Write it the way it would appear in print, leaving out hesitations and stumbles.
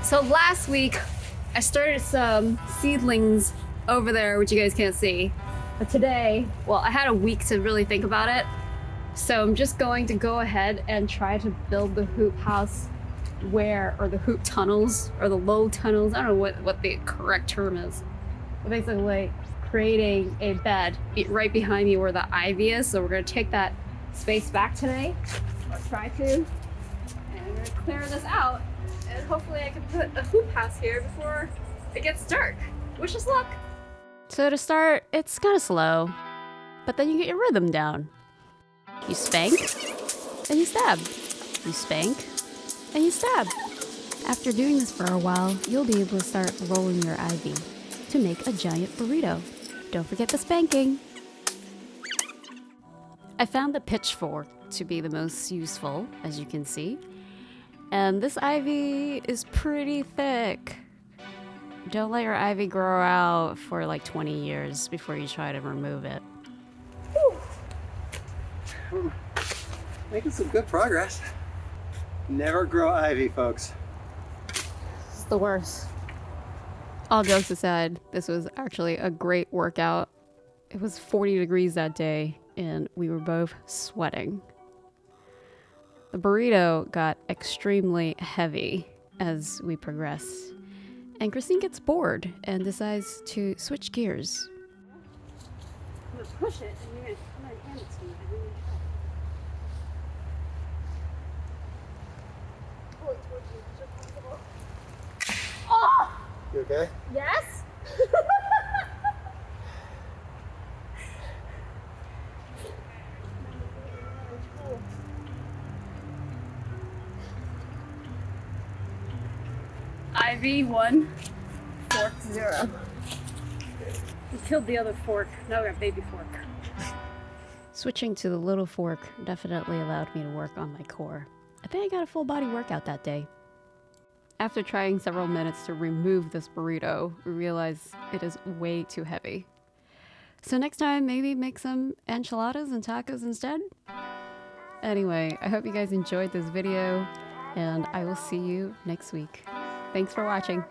So last week, I started some seedlings over there, which you guys can't see. But today, well, I had a week to really think about it. So I'm just going to go ahead and try to build the hoop house or the hoop tunnels, or the low tunnels. I don't know what the correct term is. But basically, creating a bed right behind me where the ivy is. So we're gonna take that space back today, or try to. And we're gonna clear this out. And hopefully I can put a hoop house here before it gets dark. Wish us luck. So to start, it's kind of slow, but then you get your rhythm down. You spank, and you stab. You spank, and you stab. After doing this for a while, you'll be able to start rolling your ivy to make a giant burrito. Don't forget the spanking. I found the pitchfork to be the most useful, as you can see. And this ivy is pretty thick. Don't let your ivy grow out for like 20 years before you try to remove it. Making some good progress. Never grow ivy, folks. It's the worst. All jokes aside, this was actually a great workout. It was 40 degrees that day, and we were both sweating. The burrito got extremely heavy as we progress, and Christine gets bored and decides to switch gears. I'm gonna push it, and I'm gonna hand it to you. Pull it towards you as much as possible. Oh! You okay? Yes? IV 1, fork 0. We killed the other fork. Now we got baby fork. Switching to the little fork definitely allowed me to work on my core. I think I got a full body workout that day. After trying several minutes to remove this burrito, we realized it is way too heavy. So next time, maybe make some enchiladas and tacos instead? Anyway, I hope you guys enjoyed this video, and I will see you next week. Thanks for watching.